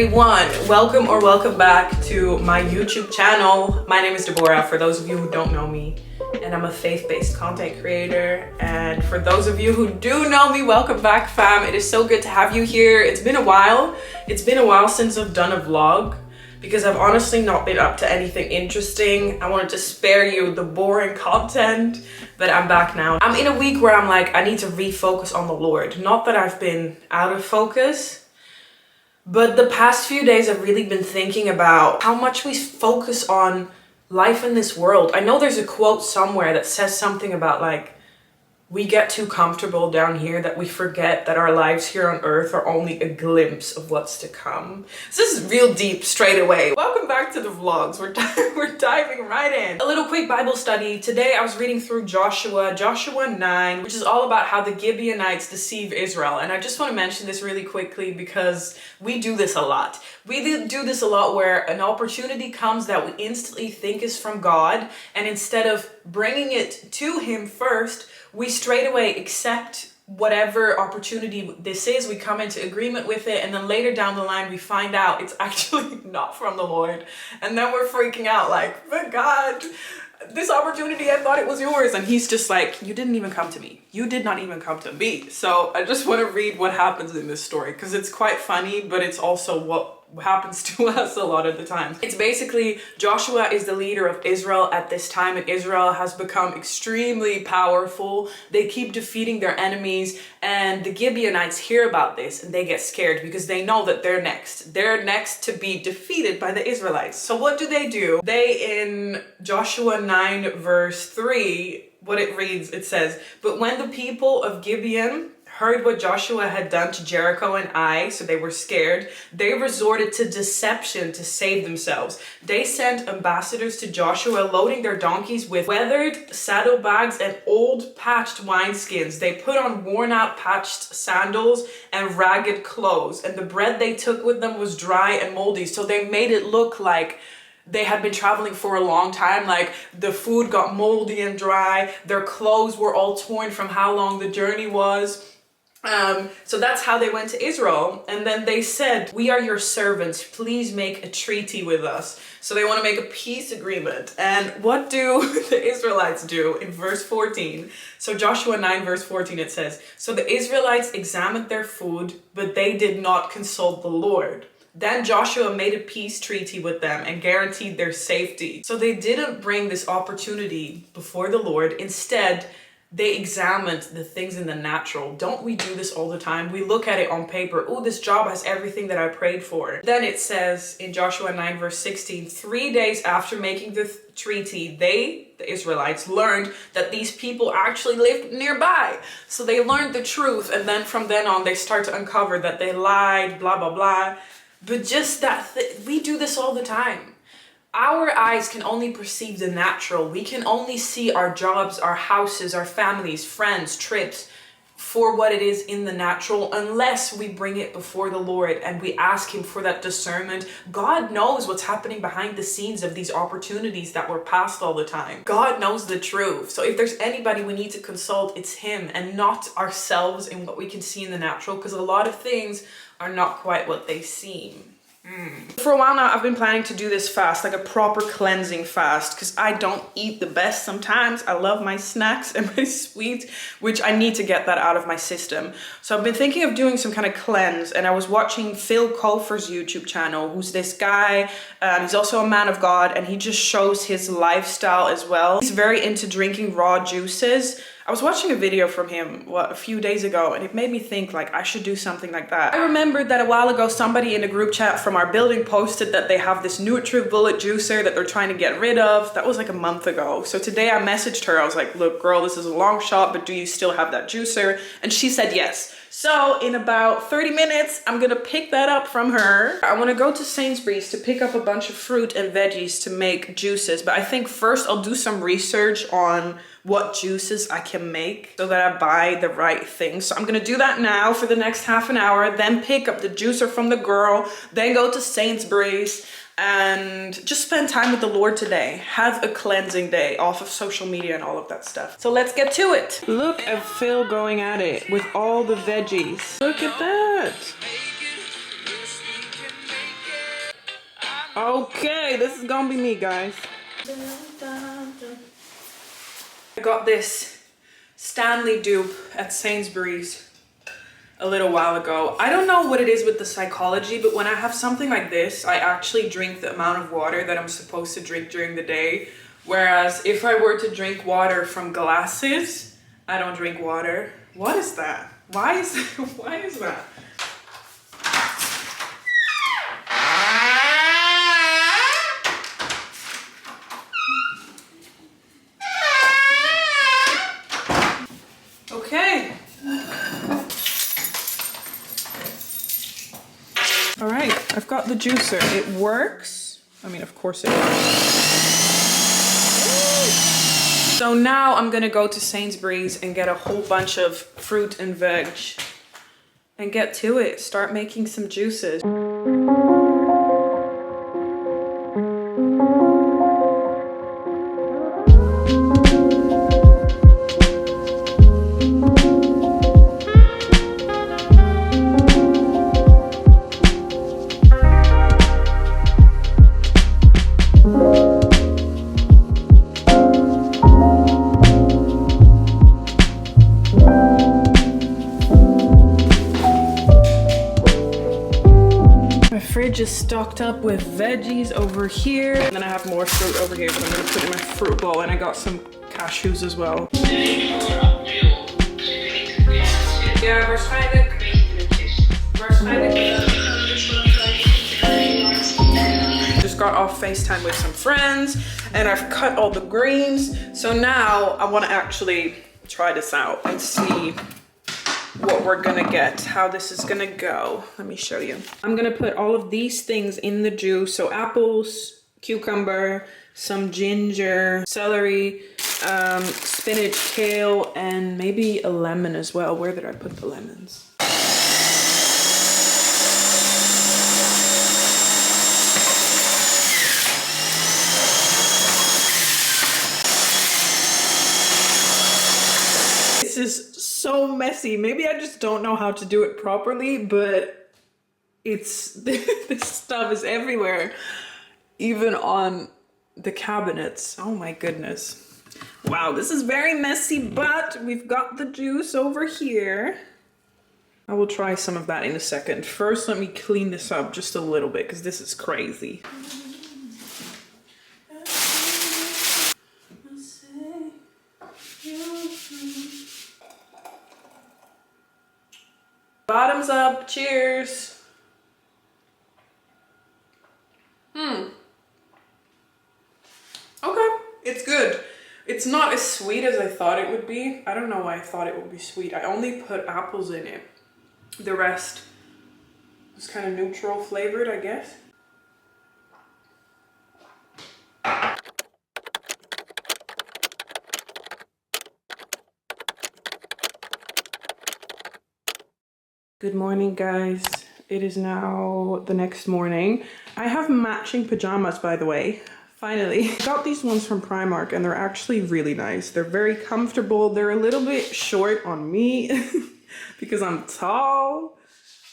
everyone, welcome back to my YouTube channel. My name is Deborah, for those of you who don't know me, and I'm a faith-based content creator. And for those of you who do know me, welcome back, fam. It is so good to have you here. It's been a while since I've done a vlog because I've honestly not been up to anything interesting. I wanted to spare you the boring content, but I'm back now. I'm in a week where I'm like, I need to refocus on the Lord. Not that I've been out of focus, but the past few days I've really been thinking about how much we focus on life in this world. I know there's a quote somewhere that says something about like, we get too comfortable down here that we forget that our lives here on earth are only a glimpse of what's to come. So this is real deep straight away. Welcome back to the vlogs. We're diving right in. A little quick Bible study. Today I was reading through Joshua 9, which is all about how the Gibeonites deceive Israel. And I just want to mention this really quickly because we do this a lot. We do this a lot where an opportunity comes that we instantly think is from God, and instead of bringing it to Him first, we straight away accept whatever opportunity this is. We come into agreement with it, and then later down the line we find out it's actually not from the Lord, and then we're freaking out like, but God, this opportunity, I thought it was yours. And He's just like, you didn't even come to me. You did not even come to me. So I just want to read what happens in this story because it's quite funny, but it's also what happens to us a lot of the time. It's basically Joshua is the leader of Israel at this time, and Israel has become extremely powerful. They keep defeating their enemies, and the Gibeonites hear about this and they get scared because they know that they're next. They're next to be defeated by the Israelites. So what do? They, in Joshua 9 verse 3, what it reads, it says, "But when the people of Gibeon heard what Joshua had done to Jericho and Ai, so they were scared, they resorted to deception to save themselves. They sent ambassadors to Joshua, loading their donkeys with weathered saddlebags and old patched wineskins. They put on worn out patched sandals and ragged clothes, and the bread they took with them was dry and moldy." So they made it look like they had been traveling for a long time, like the food got moldy and dry, their clothes were all torn from how long the journey was. So that's how they went to Israel. And then they said, "We are your servants, please make a treaty with us." So they want to make a peace agreement. And what do the Israelites do in verse 14? So Joshua 9 verse 14, it says, "So the Israelites examined their food, but they did not consult the Lord. Then Joshua made a peace treaty with them and guaranteed their safety." So they didn't bring this opportunity before the Lord. Instead, they examined the things in the natural. Don't we do this all the time? We look at it on paper. Oh, this job has everything that I prayed for. Then it says in Joshua 9 verse 16, 3 days after making the treaty, the Israelites, learned that these people actually lived nearby. So they learned the truth, and then from then on, they start to uncover that they lied, blah, blah, blah. But just that, we do this all the time. Our eyes can only perceive the natural. We can only see our jobs, our houses, our families, friends, trips for what it is in the natural, unless we bring it before the Lord and we ask Him for that discernment. God knows what's happening behind the scenes of these opportunities that were passed all the time. God knows the truth. So if there's anybody we need to consult, it's Him and not ourselves in what we can see in the natural, because a lot of things are not quite what they seem. For a while now, I've been planning to do this fast, like a proper cleansing fast, because I don't eat the best sometimes. I love my snacks and my sweets, which I need to get that out of my system. So I've been thinking of doing some kind of cleanse, and I was watching Phil Kofer's YouTube channel, who's this guy. He's also a man of God, and he just shows his lifestyle as well. He's very into drinking raw juices. I was watching a video from him a few days ago, and it made me think like I should do something like that. I remembered that a while ago somebody in a group chat from our building posted that they have this NutriBullet juicer that they're trying to get rid of. That was like a month ago. So today I messaged her. I was like, "Look, girl, this is a long shot, but do you still have that juicer?" And she said yes. So in about 30 minutes, I'm gonna pick that up from her. I wanna go to Sainsbury's to pick up a bunch of fruit and veggies to make juices. But I think first I'll do some research on what juices I can make so that I buy the right things. So I'm gonna do that now for the next half an hour, then pick up the juicer from the girl, then go to Sainsbury's and just spend time with the Lord today. Have a cleansing day off of social media and all of that stuff. So let's get to it. Look at Phil going at it with all the veggies. Look at that. Okay, this is gonna be me, guys. I got this Stanley dupe at Sainsbury's a little while ago. I don't know what it is with the psychology, but when I have something like this, I actually drink the amount of water that I'm supposed to drink during the day. Whereas if I were to drink water from glasses, I don't drink water. What is that? Why is that? Okay. All right, I've got the juicer. It works. I mean, of course it works. So now I'm gonna go to Sainsbury's and get a whole bunch of fruit and veg and get to it. Start making some juices. Fridge is stocked up with veggies over here, and then I have more fruit over here that I'm gonna put in my fruit bowl, and I got some cashews as well. Ja, waarschijnlijk just got off FaceTime with some friends, and I've cut all the greens. So now I want to actually try this out and see what we're gonna get, how this is gonna go. Let me show you. I'm gonna put all of these things in the juice. So apples, cucumber, some ginger, celery, spinach, kale, and maybe a lemon as well. Where did I put the lemons? This is so messy. Maybe I just don't know how to do it properly, but it's this stuff is everywhere, even on the cabinets. Oh my goodness. Wow, this is very messy, but we've got the juice over here. I will try some of that in a second. First, let me clean this up just a little bit because this is crazy. Bottoms up, cheers. Okay, it's good. It's not as sweet as I thought it would be. I don't know why I thought it would be sweet. I only put apples in it. The rest was kind of neutral flavored, I guess. Good morning, guys. It is now the next morning. I have matching pajamas, by the way. Finally. I got these ones from Primark and they're actually really nice. They're very comfortable. They're a little bit short on me because I'm tall.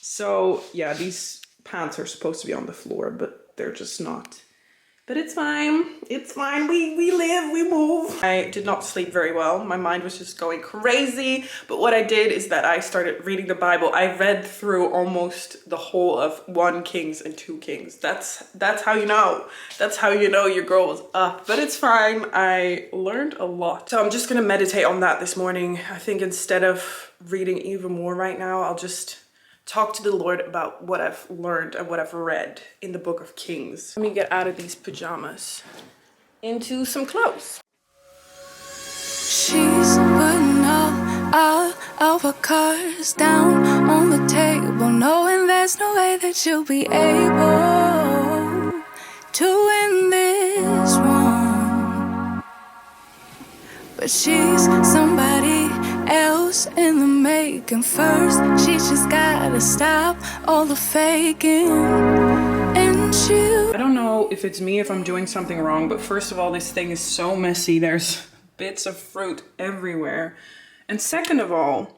So yeah, these pants are supposed to be on the floor, but they're just not. But it's fine. It's fine. We live, we move. I did not sleep very well. My mind was just going crazy. But what I did is that I started reading the Bible. I read through almost the whole of 1 Kings and 2 Kings. That's how you know. That's how you know your girl was up. But it's fine. I learned a lot. So I'm just gonna meditate on that this morning. I think instead of reading even more right now, I'll just talk to the Lord about what I've learned and what I've read in the book of Kings. Let me get out of these pajamas into some clothes. She's putting all of her cards down on the table, knowing there's no way that she'll be able to win this one. But she's somebody else in the making. First, she just gotta stop all the faking. And I don't know if it's me, if I'm doing something wrong, but first of all, this thing is so messy. There's bits of fruit everywhere. And second of all,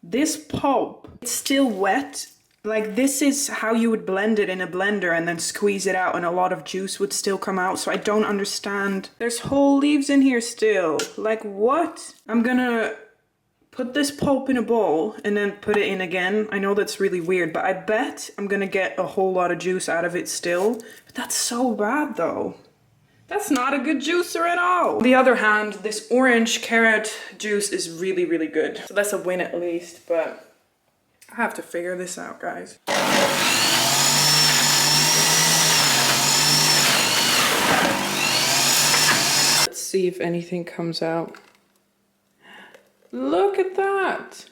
this pulp, it's still wet Like, this is how you would blend it in a blender and then squeeze it out and a lot of juice would still come out. So I don't understand. There's whole leaves in here still. Like, what? I'm gonna put this pulp in a bowl and then put it in again. I know that's really weird, but I bet I'm gonna get a whole lot of juice out of it still. But that's so bad though. That's not a good juicer at all. On the other hand, this orange carrot juice is really, really good. So that's a win at least, but I have to figure this out, guys. Let's see if anything comes out. Look at that.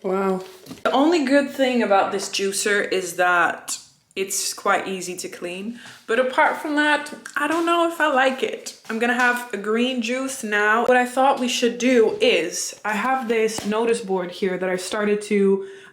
Wow. The only good thing about this juicer is that it's quite easy to clean. But apart from that, I don't know if I like it. I'm gonna have a green juice now. What I thought we should do is, I have this notice board here that I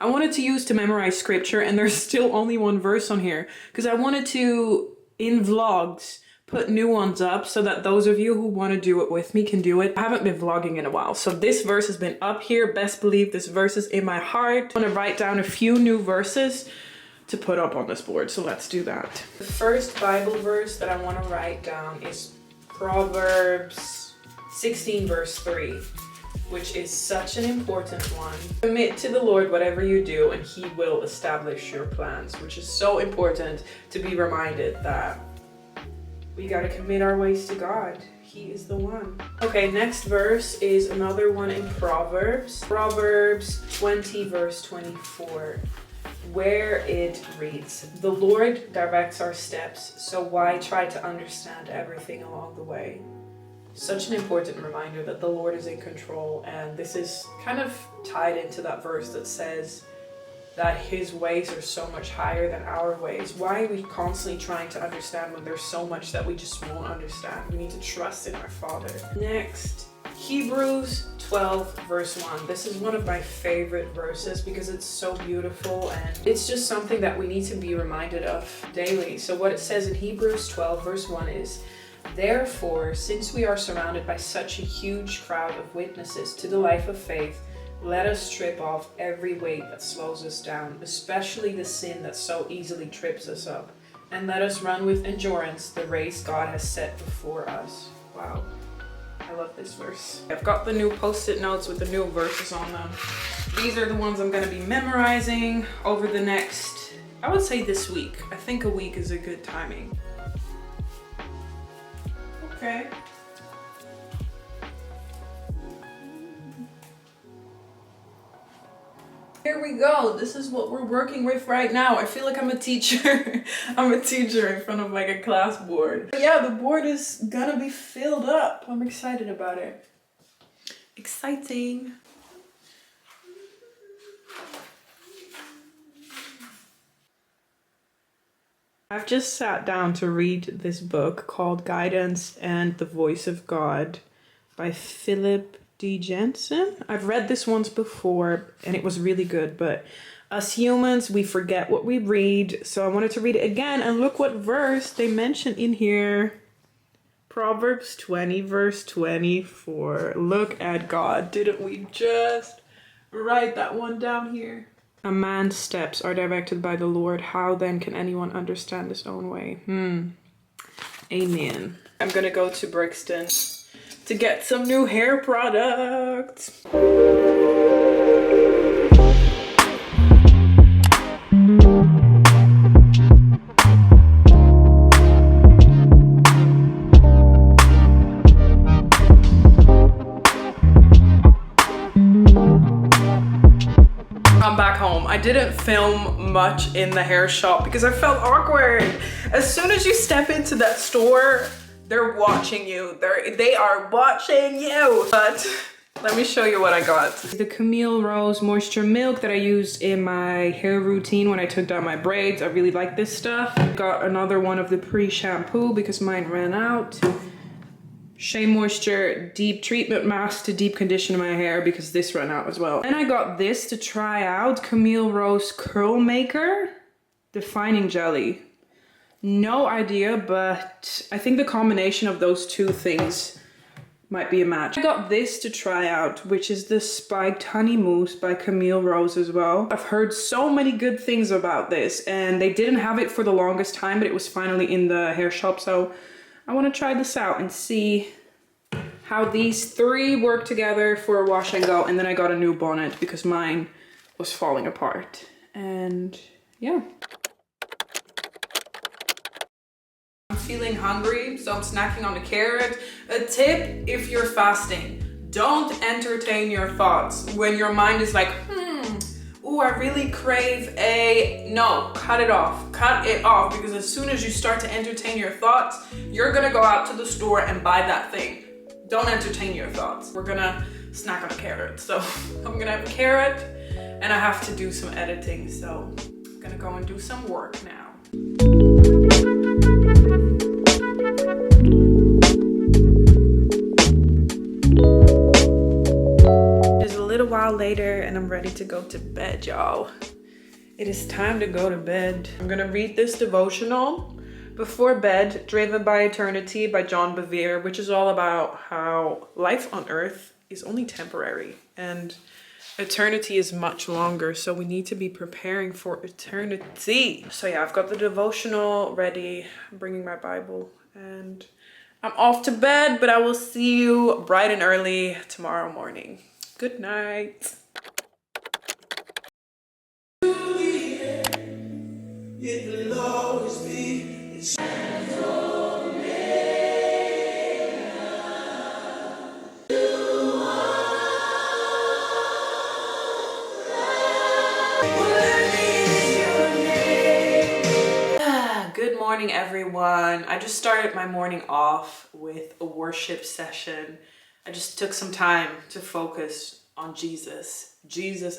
wanted to use to memorize scripture, and there's still only one verse on here. Because I wanted to, in vlogs, put new ones up so that those of you who want to do it with me can do it. I haven't been vlogging in a while, so this verse has been up here. Best believe this verse is in my heart. I want to write down a few new verses to put up on this board, so let's do that. The first Bible verse that I want to write down is Proverbs 16 verse 3, which is such an important one. Commit to the Lord whatever you do and he will establish your plans, which is so important to be reminded that we got to commit our ways to God. He is the one. Okay, next verse is another one in Proverbs. Proverbs 20 verse 24. Where it reads, "The Lord directs our steps, so why try to understand everything along the way?" Such an important reminder that the Lord is in control, and this is kind of tied into that verse that says that his ways are so much higher than our ways. Why are we constantly trying to understand when there's so much that we just won't understand? We need to trust in our Father. Next, Hebrews 12 verse 1. This is one of my favorite verses because it's so beautiful and it's just something that we need to be reminded of daily. So what it says in Hebrews 12 verse 1 is, "Therefore, since we are surrounded by such a huge crowd of witnesses to the life of faith, let us strip off every weight that slows us down, especially the sin that so easily trips us up, and let us run with endurance the race God has set before us." Wow. I love this verse. I've got the new post-it notes with the new verses on them. These are the ones I'm going to be memorizing over the next, I would say this week. I think a week is a good timing. Okay. Here we go. This is what we're working with right now. I feel like I'm a teacher. I'm a teacher in front of like a class board. But yeah, the board is gonna be filled up. I'm excited about it. Exciting. I've just sat down to read this book called Guidance and the Voice of God by Philip D. Jensen. I've read this once before and it was really good, but us humans, we forget what we read. So I wanted to read it again, and look what verse they mention in here. Proverbs 20 verse 24. Look at God. Didn't we just write that one down here? "A man's steps are directed by the Lord. How then can anyone understand his own way?" Amen. I'm gonna go to Brixton to get some new hair products. I'm back home. I didn't film much in the hair shop because I felt awkward. As soon as you step into that store, they're watching you. They are watching you. But let me show you what I got. The Camille Rose Moisture Milk that I used in my hair routine when I took down my braids. I really like this stuff. Got another one of the pre-shampoo because mine ran out. Shea Moisture Deep Treatment Mask to deep condition my hair because this ran out as well. And I got this to try out, Camille Rose Curl Maker Defining Jelly. No idea, but I think the combination of those two things might be a match. I got this to try out, which is the Spiked Honey Mousse by Camille Rose as well. I've heard so many good things about this, and they didn't have it for the longest time, but it was finally in the hair shop, so I want to try this out and see how these three work together for a wash and go. And then I got a new bonnet because mine was falling apart. And yeah. I'm feeling hungry, so I'm snacking on a carrot. A tip if you're fasting, don't entertain your thoughts when your mind is like, ooh, I really crave no, cut it off. Cut it off, because as soon as you start to entertain your thoughts, you're gonna go out to the store and buy that thing. Don't entertain your thoughts. We're gonna snack on a carrot. So I'm gonna have a carrot and I have to do some editing. So I'm gonna go and do some work now. It's a little while later and I'm ready to go to bed, y'all. It is time to go to bed. I'm gonna read this devotional before bed, Driven by Eternity by John Bevere, which is all about how life on earth is only temporary and eternity is much longer. So we need to be preparing for eternity. So yeah, I've got the devotional ready. I'm bringing my Bible and I'm off to bed, but I will see you bright and early tomorrow morning. Good night. It will always be. Good morning, everyone. I just started my morning off with a worship session. I just took some time to focus on Jesus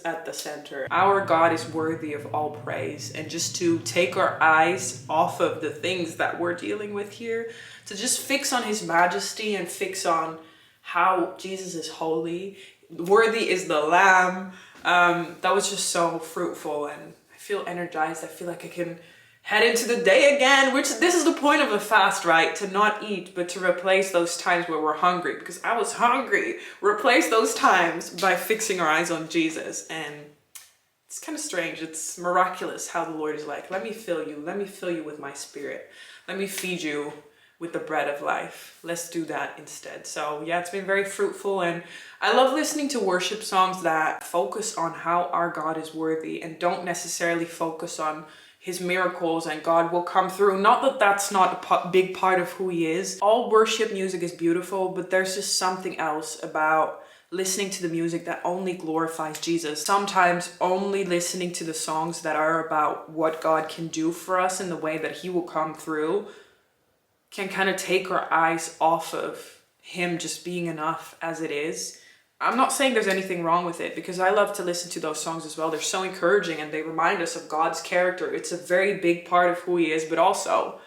at the center. Our God is worthy of all praise, and just to take our eyes off of the things that we're dealing with here, to just fix on his majesty and fix on how Jesus is holy. Worthy is the Lamb. That was just so fruitful, and I feel energized. I feel like I can head into the day again, which this is the point of a fast, right? To not eat, but to replace those times where we're hungry, because I was hungry. Replace those times by fixing our eyes on Jesus. And it's kind of strange. It's miraculous how the Lord is like, let me fill you. Let me fill you with my spirit. Let me feed you with the bread of life. Let's do that instead. So yeah, it's been very fruitful. And I love listening to worship songs that focus on how our God is worthy and don't necessarily focus on his miracles and God will come through. Not that that's not a big part of who he is. All worship music is beautiful, but there's just something else about listening to the music that only glorifies Jesus. Sometimes only listening to the songs that are about what God can do for us in the way that he will come through can kind of take our eyes off of him just being enough as it is. I'm not saying there's anything wrong with it, because I love to listen to those songs as well. They're so encouraging and they remind us of God's character. It's a very big part of who he is, but also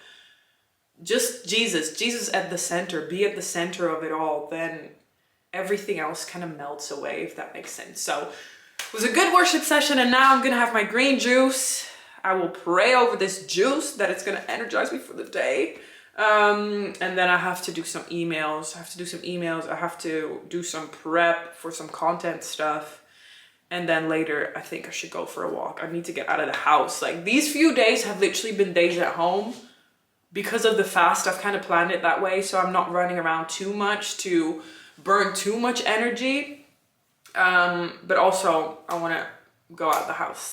just Jesus at the center, be at the center of it all, then everything else kind of melts away, if that makes sense. So it was a good worship session, and now I'm going to have my green juice. I will pray over this juice that it's going to energize me for the day. And then I have to do some emails. I have to do some prep for some content stuff. And then later, I think I should go for a walk. I need to get out of the house. Like, these few days have literally been days at home. Because of the fast, I've kind of planned it that way. So I'm not running around too much to burn too much energy. But also, I want to go out of the house.